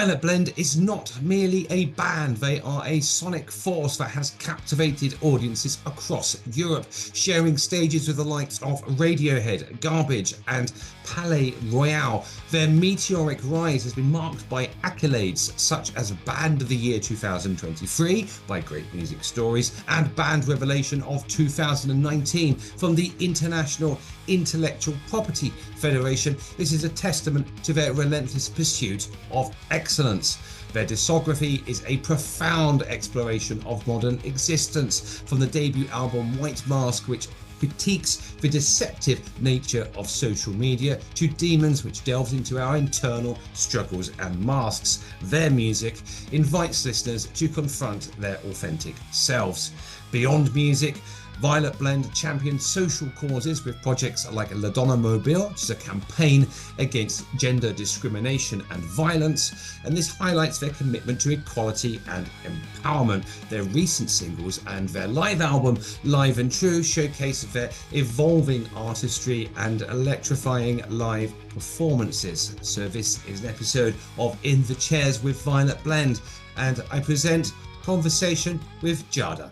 Violet Blend is not merely a band, they are a sonic force that has captivated audiences across Europe, sharing stages with the likes of Radiohead, Garbage and Palais Royale. Their meteoric rise has been marked by accolades such as Band of the Year 2023 by Great Music Stories and Band Revelation of 2019 from the International Intellectual Property Federation. This is a testament to their relentless pursuit of excellence. Their discography is a profound exploration of modern existence, from the debut album White Mask, which critiques the deceptive nature of social media, to Demons, which delves into our internal struggles and masks. Their music invites listeners to confront their authentic selves. Beyond music, Violet Blend champions social causes with projects like La Donna Mobile, which is a campaign against gender discrimination and violence, and this highlights their commitment to equality and empowerment. Their recent singles and their live album, Live and True, showcase their evolving artistry and electrifying live performances. So this is an episode of In the Chairs with Violet Blend, and I present Conversation with Giada.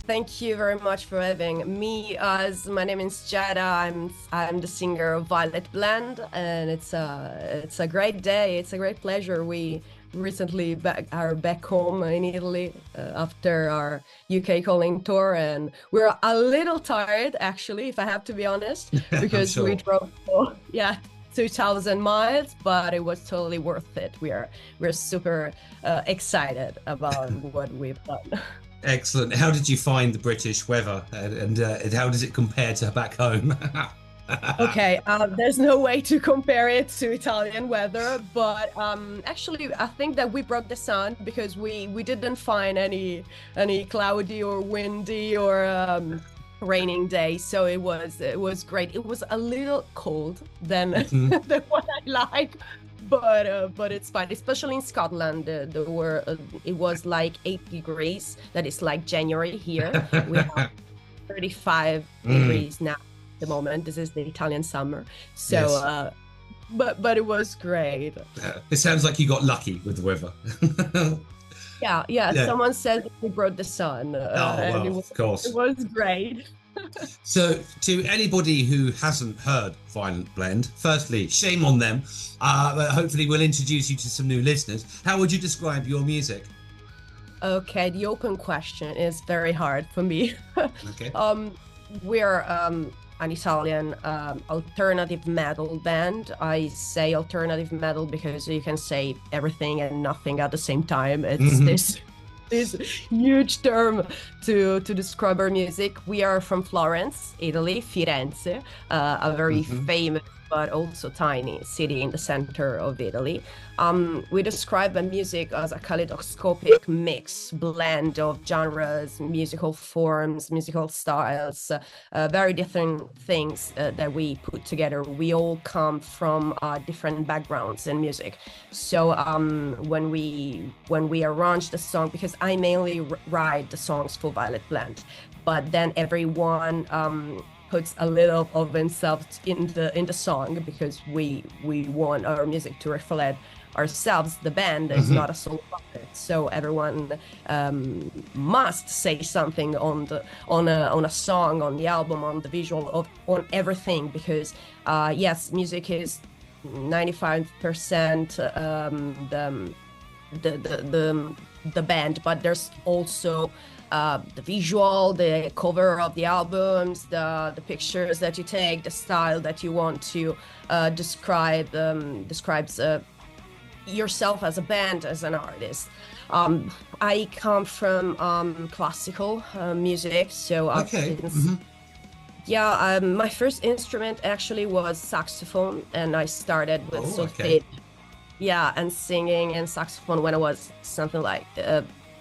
Thank you very much for having me. As my name is Giada, I'm the singer of Violet Blend, and it's a great day. It's a great pleasure. We recently are back home in Italy after our UK calling tour, and we're a little tired, actually, if I have to be honest, because we drove 2,000 miles, but it was totally worth it. We're super excited about what we've done. Excellent. How did you find the British weather, and how does it compare to back home? Okay, there's no way to compare it to Italian weather, but actually I think that we brought the sun, because we didn't find any cloudy or windy or raining day, so it was great. It was a little cold than than what I like, but it's fine, especially in Scotland. It was like 8 degrees. That is like January here. We have 35 degrees now at the moment. This is the Italian summer, so yes. But it was great. It sounds like you got lucky with the weather. yeah. Someone said we brought the sun. Of course, it was great. So, to anybody who hasn't heard Violet Blend, firstly, shame on them. But hopefully we'll introduce you to some new listeners. How would you describe your music? Okay, the open question is very hard for me. Okay. We're an Italian alternative metal band. I say alternative metal because you can say everything and nothing at the same time. It's this huge term to describe our music. We are from Florence, Italy, Firenze, a very famous but also tiny city in the center of Italy. We describe the music as a kaleidoscopic mix, blend of genres, musical forms, musical styles, very different things that we put together. We all come from different backgrounds in music. So when we arrange the song, because I mainly write the songs for Violet Blend, but then everyone puts a little of themselves in the song, because we want our music to reflect ourselves. The band is not a solo project, so everyone must say something on a song, on the album, on the visual, on everything, because yes, music is 95% the band, but there's also the visual, the cover of the albums, the pictures that you take, the style that you want to describes yourself as a band, as an artist. I come from classical music, so my first instrument actually was saxophone, and I started with solfege, and singing and saxophone when I was something like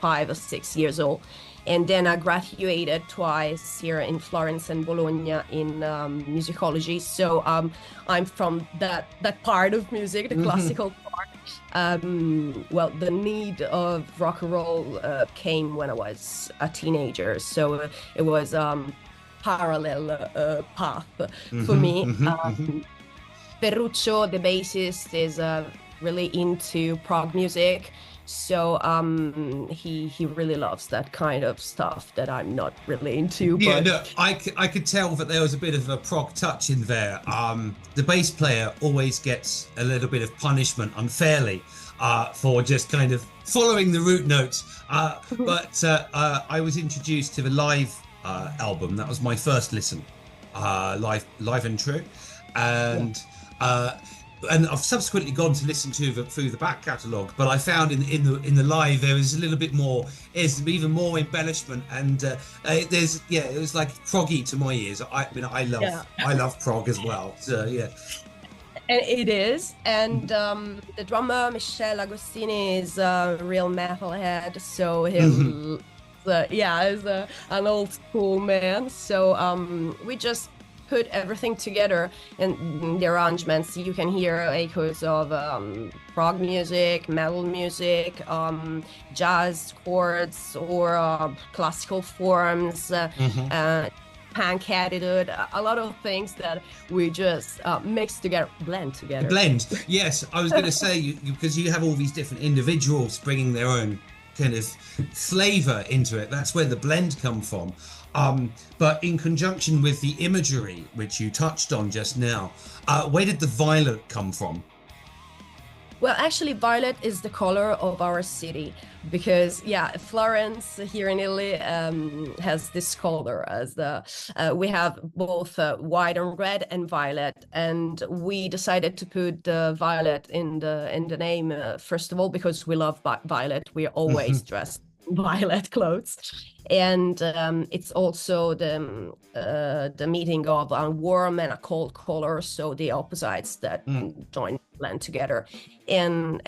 5 or 6 years old. And then I graduated twice here in Florence and Bologna in musicology. So I'm from that part of music, the classical part. Well, the need of rock and roll came when I was a teenager. So it was parallel path for Mm-hmm, me. mm-hmm, mm-hmm. Ferruccio, the bassist, is really into prog music, so he really loves that kind of stuff that I'm not really into. Yeah, But no, I could tell that there was a bit of a prog touch in there. The bass player always gets a little bit of punishment unfairly for just kind of following the root notes. I was introduced to the live album. That was my first listen, live and true, yeah. and uh, and I've subsequently gone to listen to through the back catalogue, but I found in the live there was a little bit more, is even more embellishment, and it was like proggy to my ears. I mean I love prog as well. So yeah. And it is, and the drummer Michele Agostini is a real metalhead, so he'll is an old school man. So we just put everything together, and the arrangements you can hear echoes of prog music, metal music, jazz chords, or classical forms, punk attitude, a lot of things that we just mix together, blend together. Blend, yes. I was going to say, because you have all these different individuals bringing their own kind of flavor into it. That's where the blend come from. But in conjunction with the imagery, which you touched on just now, where did the violet come from? Well, actually, violet is the color of our city, because Florence here in Italy has this color as we have both white and red and violet, and we decided to put violet in the name first of all because we love violet. We're always dressed violet clothes, and it's also the meeting of a warm and a cold color, so the opposites that join, blend together, and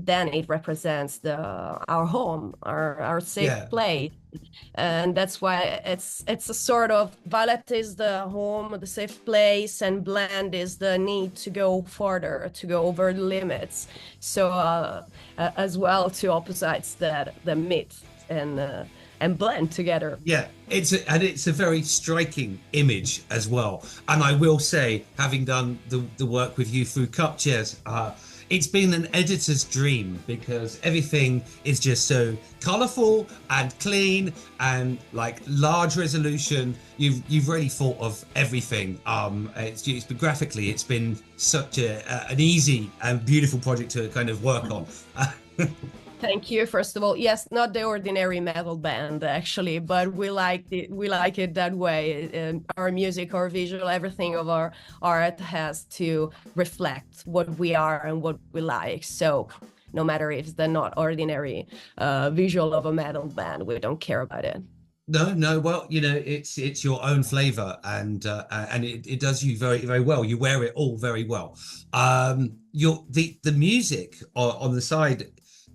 then it represents our home, our safe place, and that's why it's a sort of, violet is the home, the safe place, and blend is the need to go further, to go over the limits. So as well, two opposites that meet and blend together. Yeah, it's a very striking image as well. And I will say, having done the work with you through Cup Chairs, it's been an editor's dream, because everything is just so colourful and clean and like large resolution. You've really thought of everything. It's been graphically, it's been such an easy and beautiful project to kind of work on. Thank you. First of all, yes, not the ordinary metal band actually, but we like it that way. Our music, our visual, everything of our art has to reflect what we are and what we like. So no matter if it's the not ordinary visual of a metal band, we don't care about it. No. Well, it's your own flavor, and it does you very, very well. You wear it all very well. The music on the side,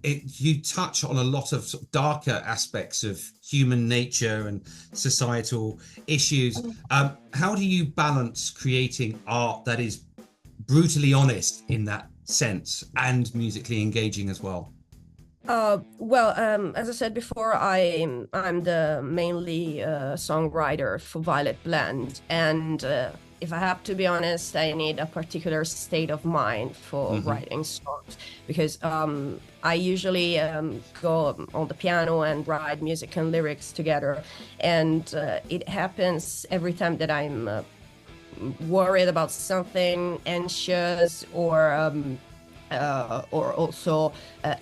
you touch on a lot of, sort of darker aspects of human nature and societal issues. How do you balance creating art that is brutally honest in that sense and musically engaging as well? As I said before, I'm the mainly songwriter for Violet Blend, and if I have to be honest, I need a particular state of mind for writing songs, because I usually go on the piano and write music and lyrics together, and it happens every time that I'm worried about something, anxious, or also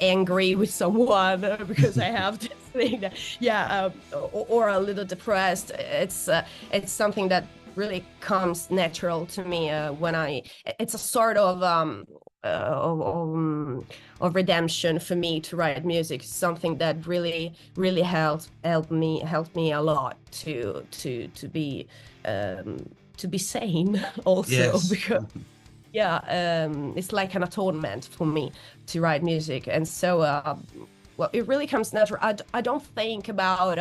angry with someone because I have this thing that, or a little depressed. It's something that really comes natural to me it's a sort of redemption for me to write music. Something that really helped me a lot to be sane also. Yes. Because it's like an atonement for me to write music, and so it really comes natural. I don't think about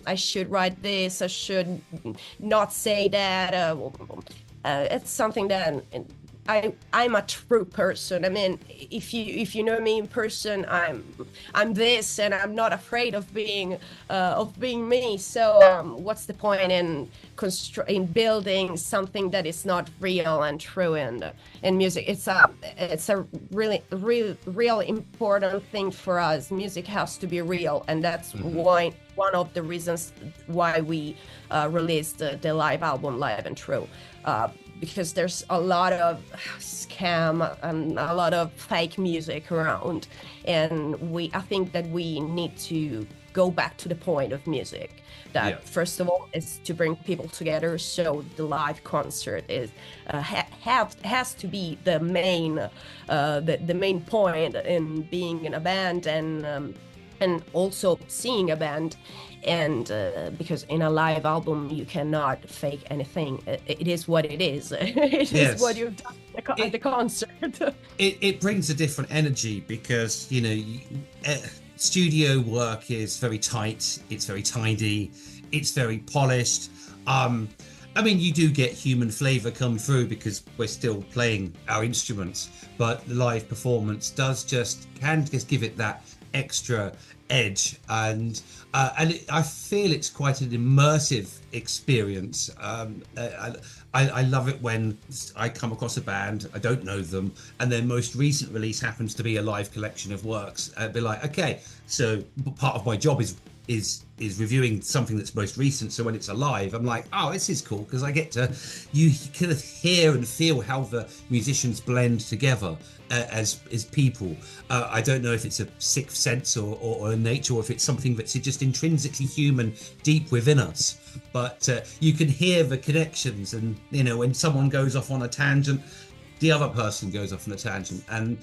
I should write this, I should not say that. It's something that I'm a true person. I mean, if you know me in person, I'm this, and I'm not afraid of being me. So what's the point in in building something that is not real and true in music. It's a really real important thing for us. Music has to be real, and that's why one of the reasons why we released the live album Live and True, because there's a lot of scam and a lot of fake music around, and I think that we need to go back to the point of music, that first of all is to bring people together. So the live concert is has to be the main point in being in a band, and also seeing a band. And because in a live album you cannot fake anything. It is what it is. It is what you've done at the concert. It brings a different energy, because studio work is very tight, it's very tidy, it's very polished. I mean, you do get human flavor come through because we're still playing our instruments, but the live performance can just give it that extra edge, and I feel it's quite an immersive experience. I love it when I come across a band, I don't know them, and their most recent release happens to be a live collection of works. I'd be like, okay, so part of my job is reviewing something that's most recent. So when it's alive, I'm like, oh, this is cool, because I get to you kind of hear and feel how the musicians blend together as people. I don't know if it's a sixth sense or a nature, or if it's something that's just intrinsically human, deep within us. But you can hear the connections, and when someone goes off on a tangent, the other person goes off on a tangent, and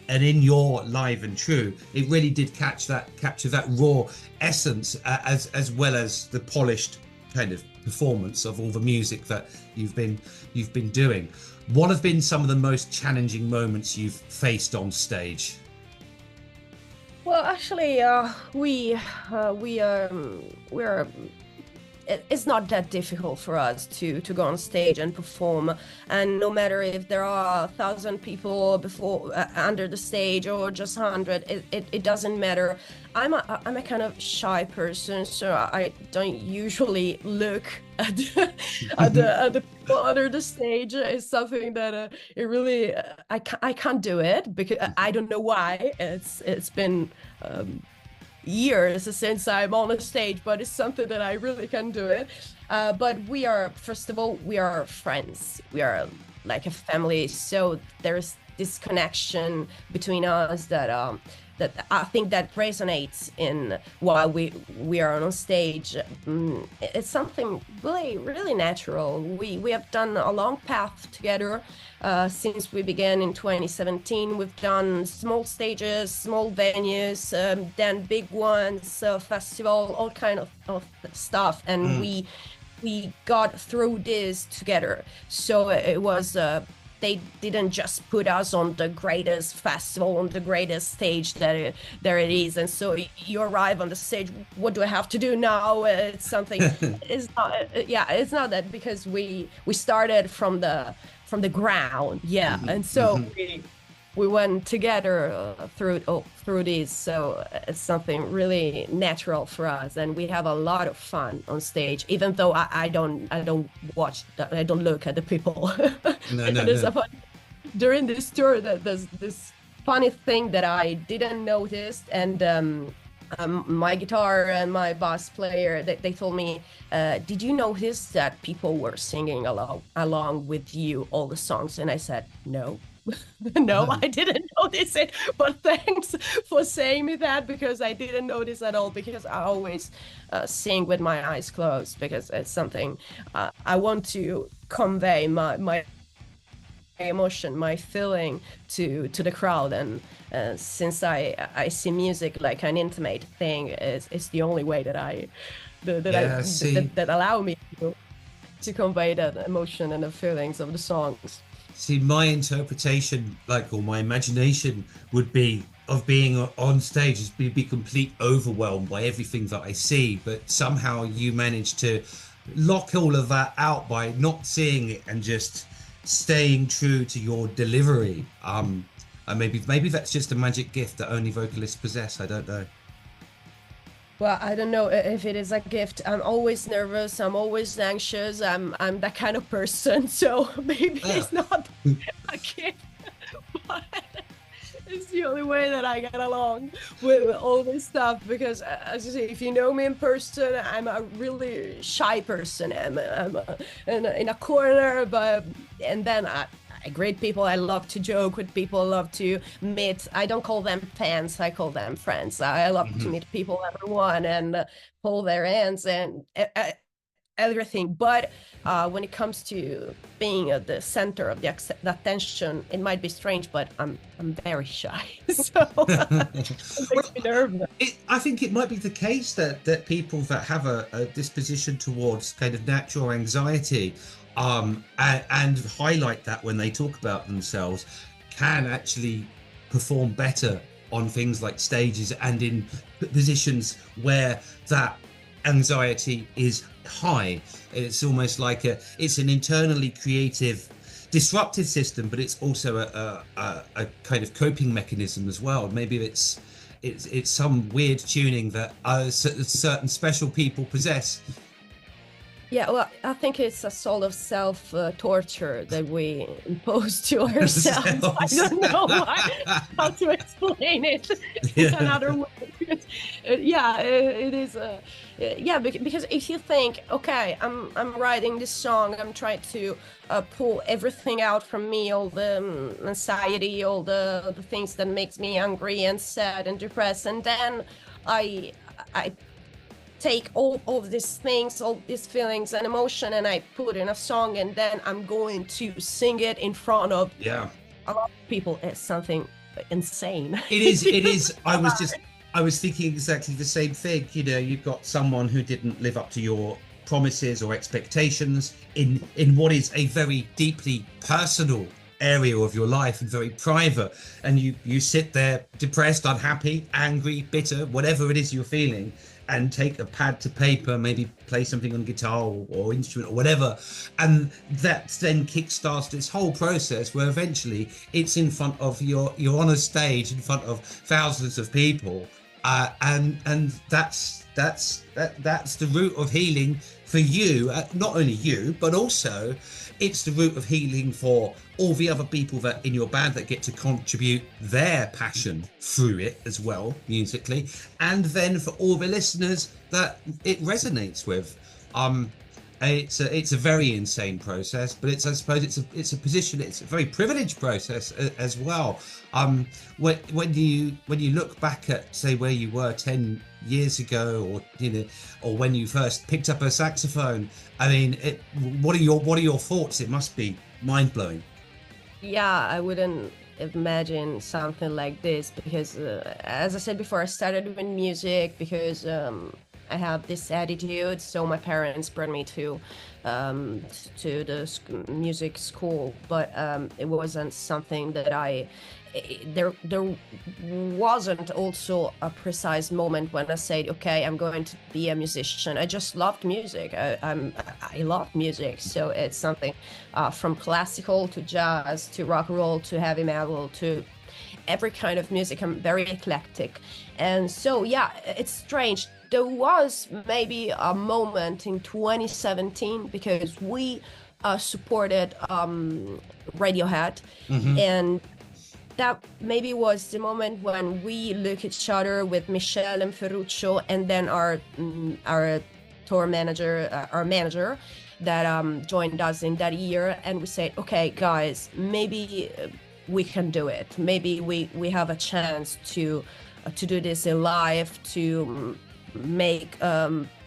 in your Live and True, it really did capture that raw essence, as well as the polished kind of performance of all the music that you've been doing. What have been some of the most challenging moments you've faced on stage? Well, actually, it's not that difficult for us to go on stage and perform, and no matter if there are 1,000 people under the stage or just 100, it doesn't matter. I'm a kind of shy person, so I don't usually look at the people under the stage. It's something that it really I can't do it, because I don't know why. It's been years since I'm on a stage, but it's something that I really can do it. But first of all, we are friends. We are like a family. So there's this connection between us that I think that resonates in while we are on stage. It's something really, really natural. We have done a long path together since we began in 2017. We've done small stages, small venues, then big ones, festival, all kind of stuff, and we got through this together. So it was. They didn't just put us on the greatest festival, on the greatest stage that there it is, and so you arrive on the stage. What do I have to do now? It's something. It's not. It's not that, because we started from the ground. And so we went together through this. So it's something really natural for us, and we have a lot of fun on stage. Even though I don't look at the people. No. During this tour, that there's this funny thing that I didn't notice, and my guitar and my bass player, they told me, did you notice that people were singing along with you all the songs? And I said, no. No, I didn't notice it, but thanks for saying me that, because I didn't notice at all, because I always sing with my eyes closed, because it's something I want to convey my emotion, my feeling to the crowd, and since I see music like an intimate thing, it's the only way that that allow me to convey that emotion and the feelings of the songs. See, my interpretation, or my imagination, would be of being on stage is be complete overwhelmed by everything that I see, but somehow you manage to lock all of that out by not seeing it and just staying true to your delivery. And maybe that's just a magic gift that only vocalists possess. I don't know. Well, I don't know if it is a gift. I'm always nervous. I'm always anxious. I'm that kind of person. So maybe Yeah. it's not a gift, but it's the only way that I get along with all this stuff. Because, as you say, if you know me in person, I'm a really shy person. In a corner, and then I greet people. I love to joke with people. I love to meet. I don't call them fans. I call them friends. I love to meet people, everyone, and hold their hands and everything. But when it comes to being at the center of the attention, it might be strange, but I'm very shy, so it makes me nervous. I think it might be the case that people that have a disposition towards kind of natural anxiety, and highlight that when they talk about themselves, can actually perform better on things like stages and in positions where that anxiety is high. It's almost like it's an internally creative, disruptive system, but it's also a kind of coping mechanism as well. Maybe it's some weird tuning that certain special people possess. Yeah, well, I think it's a sort of self-torture that we impose to ourselves. I don't know how to explain it in another way. Yeah, it is. Yeah, because if you think, okay, I'm writing this song, I'm trying to pull everything out from me, all the anxiety, all the things that makes me angry and sad and depressed, and then I take all of these things, all these feelings and emotion, and I put in a song, and then I'm going to sing it in front of a lot of people. It's something insane. It is. I was thinking exactly the same thing. You know, you've got someone who didn't live up to your promises or expectations in what is a very deeply personal area of your life and very private, and you sit there depressed, unhappy, angry, bitter, whatever it is you're feeling, and take a pad to paper, maybe play something on guitar or instrument or whatever, and that then kickstarts this whole process where eventually it's in front of you're on a stage in front of thousands of people, and that's the route of healing for you, not only you, but also it's the route of healing for all the other people that in your band that get to contribute their passion through it as well, musically, and then for all the listeners that it resonates with. It's a very insane process, but I suppose it's a position, it's a very privileged process as well. When you look back at, say, where you were 10 years ago, or when you first picked up a saxophone, I mean, what are your thoughts? It must be mind-blowing. Yeah, I wouldn't imagine something like this because, as I said before, I started with music because I have this attitude. So my parents brought me to the music school, but it wasn't something that there wasn't also a precise moment when I said, okay, I'm going to be a musician. I just loved music. I love music. So it's something from classical to jazz to rock and roll to heavy metal to every kind of music. I'm very eclectic. And so, yeah, it's strange. There was maybe a moment in 2017 because we supported Radiohead, and that maybe was the moment when we look at each other with Michelle and Ferruccio, and then our tour manager, our manager that joined us in that year, and we said, okay, guys, maybe we can do it. Maybe we have a chance to do this in live, to make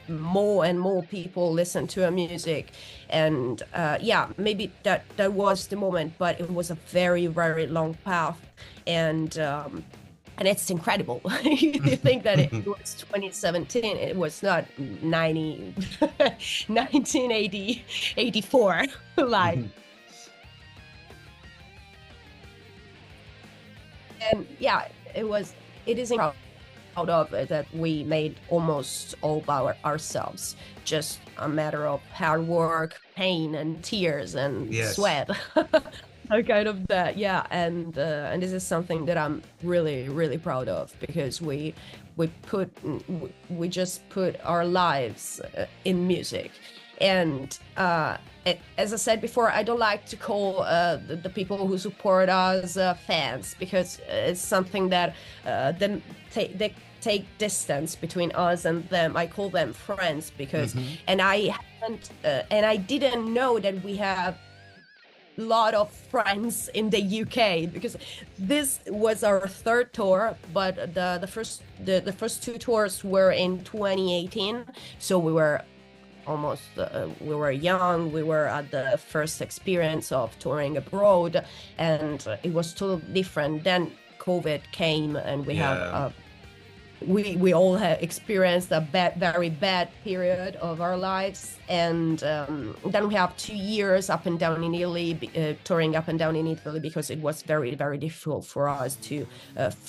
more and more people listen to our music. And yeah, maybe that was the moment, but it was a very, very long path, and it's incredible. You think that it was 2017, it was not 1980, 84 like. And yeah, it is incredible out of it that we made almost all by ourselves, just a matter of hard work, pain and tears and sweat. kind of that, yeah. And this is something that I'm really, really proud of, because we just put our lives in music. And as I said before, I don't like to call the people who support us fans, because it's something that they take distance between us and them. I call them friends, because and I didn't know that we have lot of friends in the UK, because this was our third tour, but the first two tours were in 2018, so we were almost we were young, we were at the first experience of touring abroad, and it was totally different. Then COVID came, and we have we all have experienced a very bad period of our lives, and then we have 2 years up and down in Italy, touring up and down in Italy, because it was very, very difficult for us to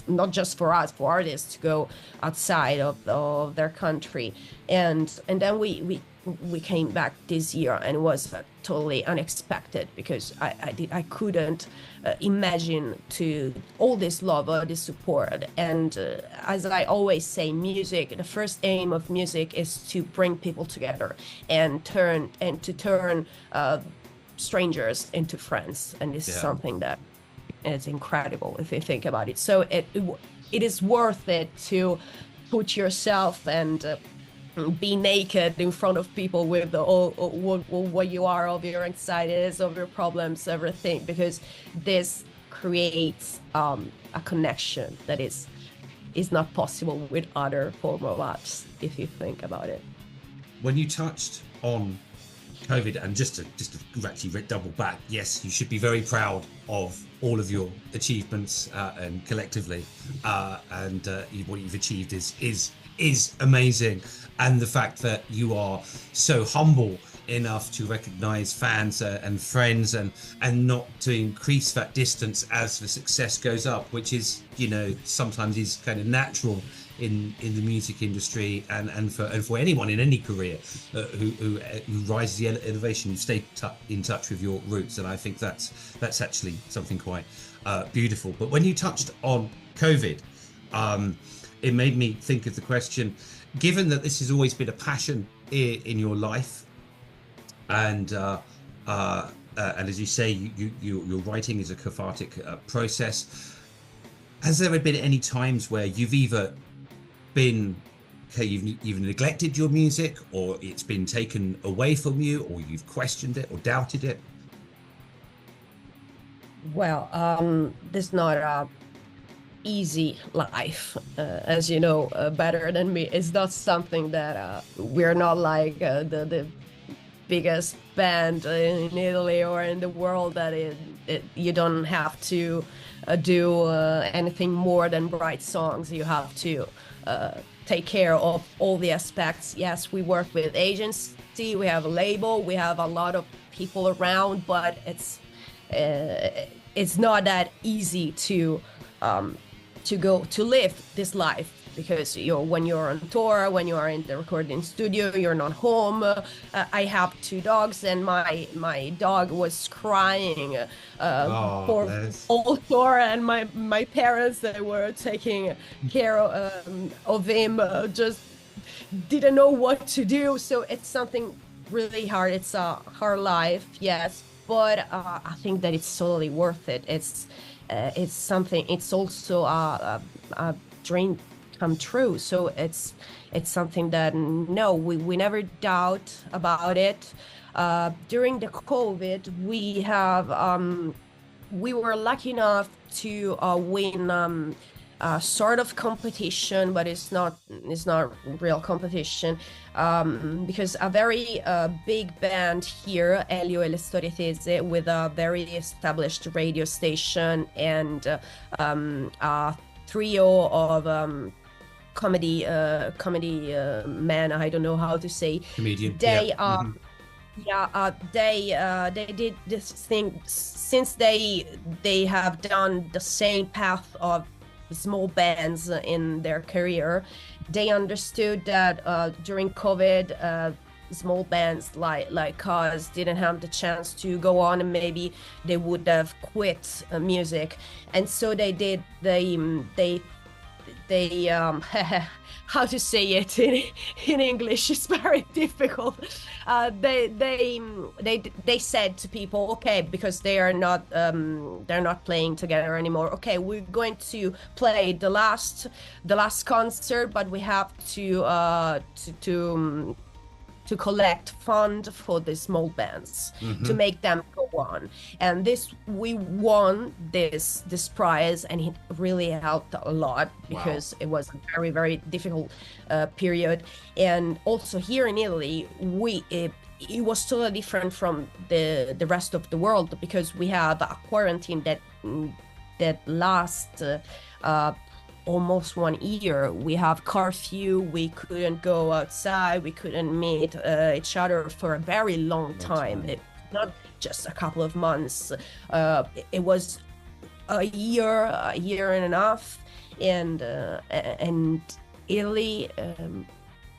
not just for us, for artists to go outside of their country, and then we came back this year, and it was totally unexpected, because I couldn't imagine to all this love, all this support. And as I always say, music, the first aim of music is to bring people together and turn strangers into friends, and this is something that is incredible if you think about it. So it is worth it to put yourself and be naked in front of people with all what you are, of your anxieties, of your problems, everything, because this creates a connection that is not possible with other form of arts, if you think about it. When you touched on COVID, and just to actually double back, yes, you should be very proud of all of your achievements and collectively, and what you've achieved is amazing. And the fact that you are so humble enough to recognize fans and friends, and not to increase that distance as the success goes up, which is, sometimes is kind of natural in the music industry, and for anyone in any career who rises the elevation. You stay in touch with your roots, and I think that's actually something quite beautiful. But when you touched on COVID, it made me think of the question, given that this has always been a passion in your life, and as you say, your writing is a cathartic process, has there been any times where you've either been, you've neglected your music, or it's been taken away from you, or you've questioned it or doubted it? Well, there's not a easy life, as you know better than me. It's not something that we're not like the biggest band in Italy or in the world, that you don't have to do anything more than write songs. You have to take care of all the aspects. Yes, we work with agency, we have a label, we have a lot of people around, but it's not that easy to go to live this life, because when you're on tour, when you are in the recording studio, you're not home. I have 2 dogs, and my dog was crying for all tour, and my parents, that were taking care of him, just didn't know what to do. So it's something really hard. It's a hard life, yes, but I think that it's totally worth it. It's something. It's also a dream come true. So it's something that we never doubt about it. During the COVID, we were lucky enough to win sort of competition, but it's not real competition, because a very big band here, Elio e le Storie Tese, with a very established radio station, and a trio of comedy man, I don't know how to say, comedian. They they did this thing, since they have done the same path of small bands in their career. They understood that during COVID small bands like us didn't have the chance to go on, and maybe they would have quit music. And so they how to say it in English is very difficult. They said to people, okay, because they're not playing together anymore. Okay, we're going to play the last concert, but we have to collect fund for the small bands to make them go on. And we won this prize, and it really helped a lot because it was a very, very difficult period. And also here in Italy, it was totally different from the rest of the world, because we have a quarantine that lasts almost 1 year. We have curfew, we couldn't go outside, we couldn't meet each other for a very long time. Not just a couple of months. It was a year and a half, and Italy,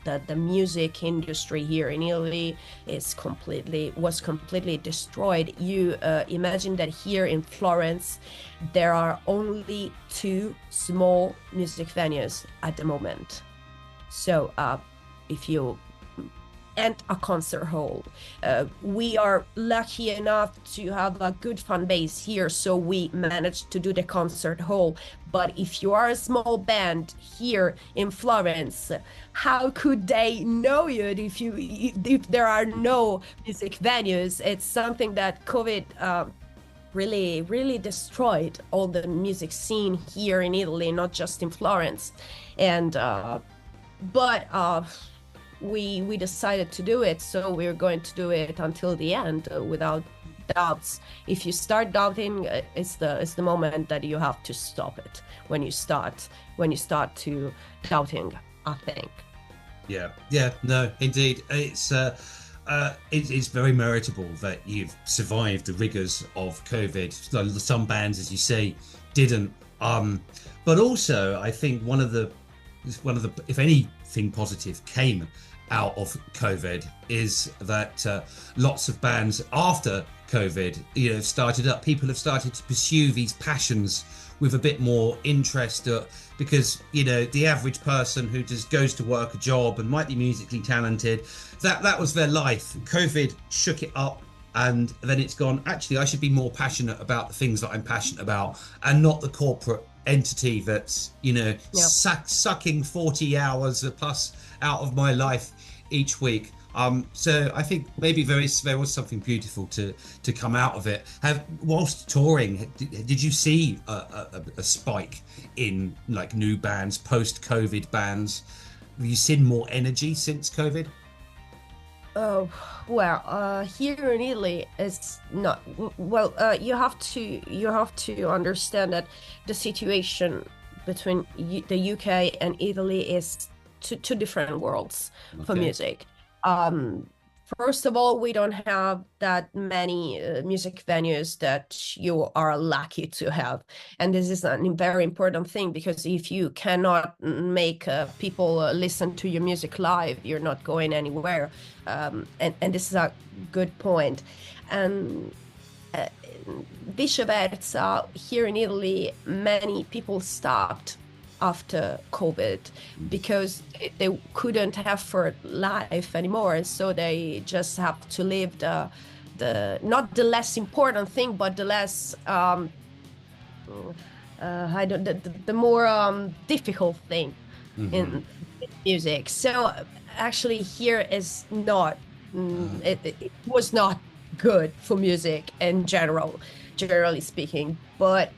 the music industry here in Italy was completely destroyed. You imagine that here in Florence there are only 2 small music venues at the moment. So and a concert hall. We are lucky enough to have a good fan base here, so we managed to do the concert hall. But if you are a small band here in Florence, how could they know you if there are no music venues? It's something that COVID really destroyed all the music scene here in Italy, not just in Florence. And we decided to do it, so we're going to do it until the end without doubts. If you start doubting, it's the moment that you have to stop it, when you start to doubting, I think. No, indeed, it's very meritable that you've survived the rigors of COVID. Some bands, as you say, didn't, but also I think one of the if anything positive came out of COVID is that lots of bands after COVID, started up. People have started to pursue these passions with a bit more interest, because the average person who just goes to work a job and might be musically talented, that was their life. COVID shook it up, and then it's gone, actually I should be more passionate about the things that I'm passionate about, and not the corporate entity that's sucking 40 hours plus out of my life each week. So I think maybe there was something beautiful to come out of it. Whilst touring, did you see a spike in like new bands, post-COVID bands? Have you seen more energy since COVID? Oh, well, here in Italy, it's not well. You have to understand that the situation between the UK and Italy is two different worlds for music. First of all, we don't have that many music venues that you are lucky to have. And this is a very important thing, because if you cannot make people listen to your music live, you're not going anywhere. And this is a good point. And vice versa, here in Italy, many people stopped after COVID because they couldn't afford life anymore, and so they just have to live the not the less important thing, but the less the more difficult thing in music. So actually here is not it was not good for music in generally speaking, but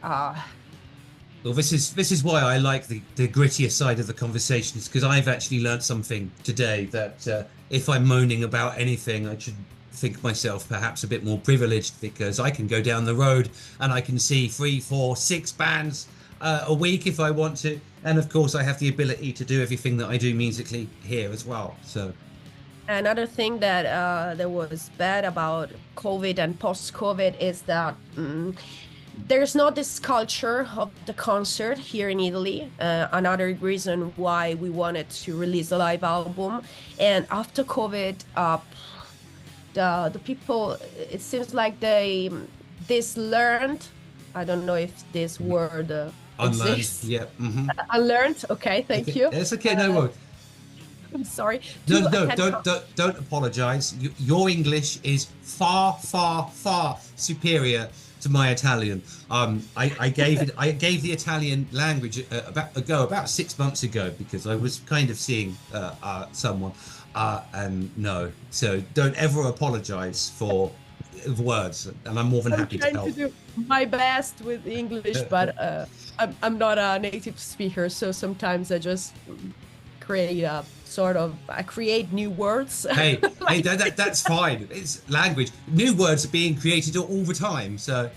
well, this is why I like the grittier side of the conversations, because I've actually learned something today, that if I'm moaning about anything, I should think myself perhaps a bit more privileged, because I can go down the road and I can see 3, 4, 6 bands a week if I want to, and of course I have the ability to do everything that I do musically here as well. So another thing that was bad about COVID and post-COVID is that there's not this culture of the concert here in Italy. Another reason why we wanted to release a live album. And after COVID, the people, it seems like they learned. I don't know if this word Unlearned. exists. Yeah. Mm-hmm. Unlearned. Okay, thank you. It's okay. No worries. I'm sorry. No, don't apologize. Your English is far, far, far superior to my Italian. I gave the Italian language about 6 months ago because I was kind of seeing someone, and no, so don't ever apologize for words, and I'm more than happy to help. I'm trying to do my best with English, but I'm not a native speaker, so sometimes I just create new words. Hey, that's fine. It's language. New words are being created all the time. So,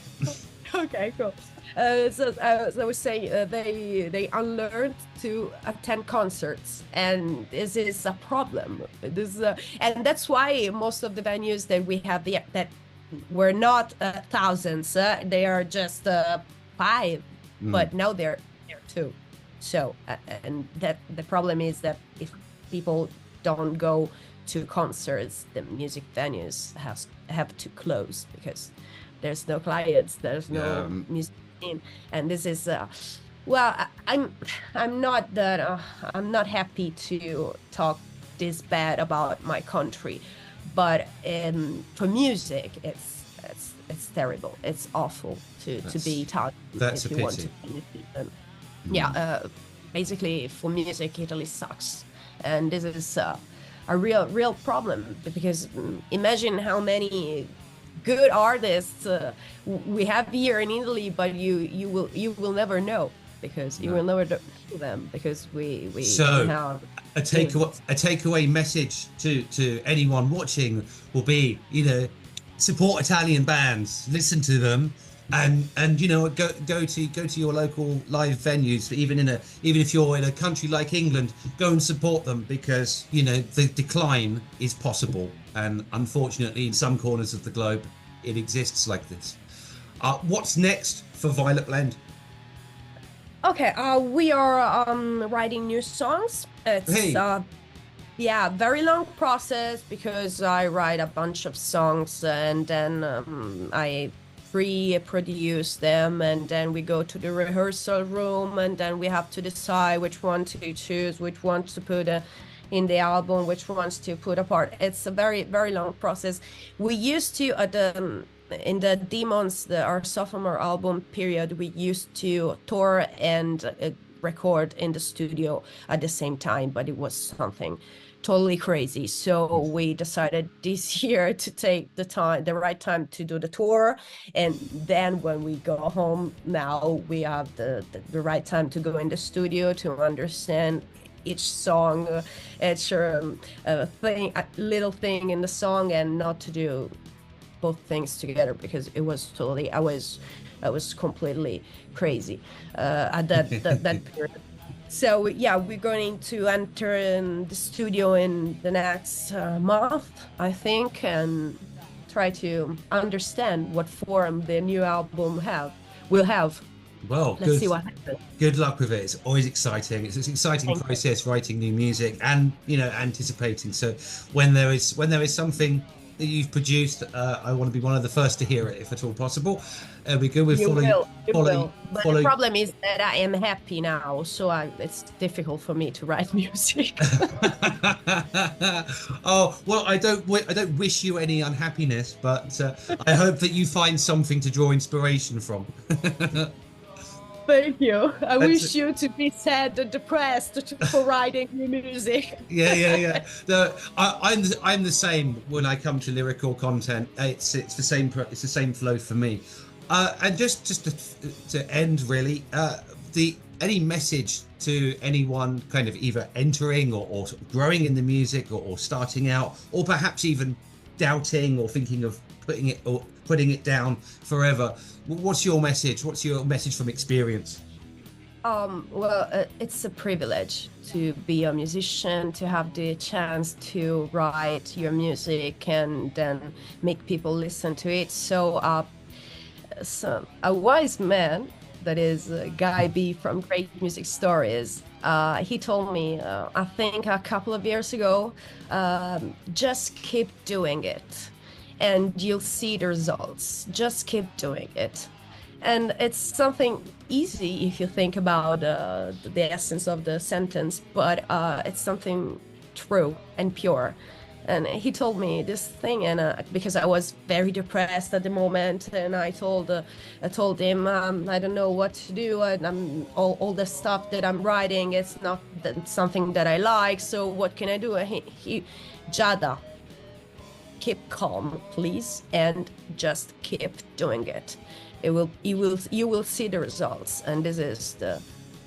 okay, cool. So as I was saying, they unlearned to attend concerts, and this is a problem. And that's why most of the venues that we have that were not thousands. They are just 5, but now they're 2. So, and that the problem is that if people don't go to concerts, the music venues have to close because there's no clients, there's no music in, and this is I'm not happy to talk this bad about my country, but for music it's terrible. It's awful to be Italian. That's if a you want pity. to yeah, basically for music, Italy sucks, and this is a real problem because imagine how many good artists we have here in Italy, but you will never know because you will never know them because we so have a takeaway message to anyone watching will be, support Italian bands, listen to them. And go to your local live venues. Even if you're in a country like England, go and support them because the decline is possible, and unfortunately in some corners of the globe it exists like this. What's next for Violet Blend? Okay, we are writing new songs. It's very long process because I write a bunch of songs and then I pre-produce them, and then we go to the rehearsal room, and then we have to decide which one to choose, which one to put in the album, which ones to put apart. It's a very, very long process. We used to in the Demons, our sophomore album period, we used to tour and record in the studio at the same time, but it was something totally crazy. So we decided this year to take the right time to do the tour, and then when we go home now, we have the right time to go in the studio to understand each song, each little thing in the song, and not to do both things together because it was totally I was completely crazy at that period. So yeah, we're going to enter in the studio in the next month, I think, and try to understand what form the new album will have. Well, let's see what happens. Good luck with it. It's always exciting. It's an exciting process writing new music and anticipating. So when there is something that you've produced, I want to be one of the first to hear it if at all possible. Be good with following. But the problem is that I am happy now, so it's difficult for me to write music. Oh well, I don't wish you any unhappiness, but I hope that you find something to draw inspiration from. Thank you. I wish you to be sad and depressed for writing new music. Yeah. I'm the same when I come to lyrical content. It's the same flow for me. And just to end really, any message to anyone kind of either entering or growing in the music or starting out, or perhaps even doubting or thinking of putting it down forever. What's your message? What's your message from experience? Well, it's a privilege to be a musician, to have the chance to write your music and then make people listen to it. So a wise man, that is Guy B from Great Music Stories. He told me, I think a couple of years ago, just keep doing it and you'll see the results. Just keep doing it. And it's something easy if you think about the essence of the sentence, but it's something true and pure. And he told me this thing, and because I was very depressed at the moment, and I told him I don't know what to do, and all the stuff that I'm writing, it's not something that I like. So what can I do? And Giada, keep calm, please, and just keep doing it. You will see the results, and this is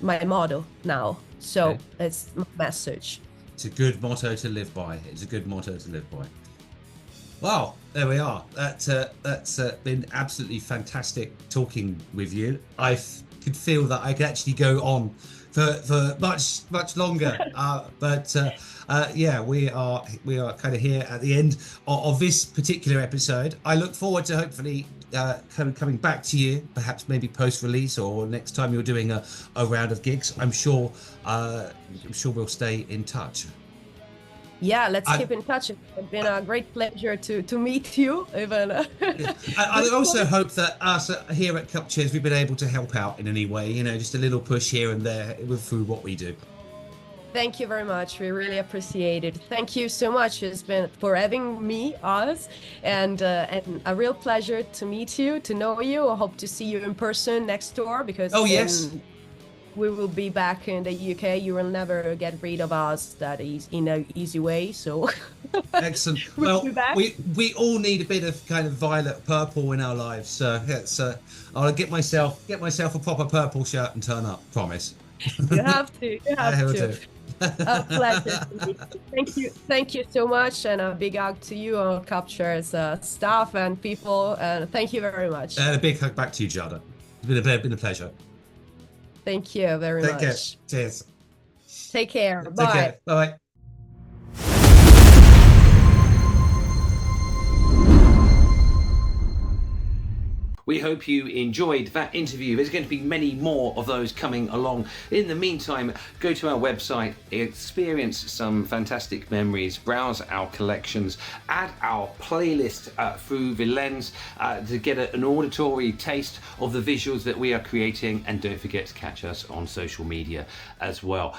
my motto now. So it's my message. It's a good motto to live by. It's a good motto to live by. Well, there we are. That's been absolutely fantastic talking with you. I could feel that I could actually go on for much longer. Yeah, we are kind of here at the end of this particular episode. I look forward to hopefully coming back to you, perhaps maybe post-release or next time you're doing a round of gigs. I'm sure we'll stay in touch. Yeah, let's keep in touch. It's been a great pleasure to meet you, even. I also hope that us here at Cup Cheers, we've been able to help out in any way, just a little push here and there through what we do. Thank you very much. We really appreciate it. Thank you so much. It's been for having us, and a real pleasure to meet you, to know you. I hope to see you in person next tour, because yes, we will be back in the UK. You will never get rid of us. That is in an easy way. So excellent. Well, we all need a bit of kind of violet purple in our lives. So I'll get myself a proper purple shirt and turn up. Promise. You have to. You have to. A pleasure. Thank you so much, and a big hug to you on Cup Cheers staff and people. And thank you very much. And a big hug back to you, Giada. It's been a pleasure. Thank you very much. Take care. Cheers. Take care. Bye. Take care. Bye. We hope you enjoyed that interview. There's going to be many more of those coming along. In the meantime, go to our website, experience some fantastic memories, browse our collections, add our playlist through the lens to get an auditory taste of the visuals that we are creating, and don't forget to catch us on social media as well.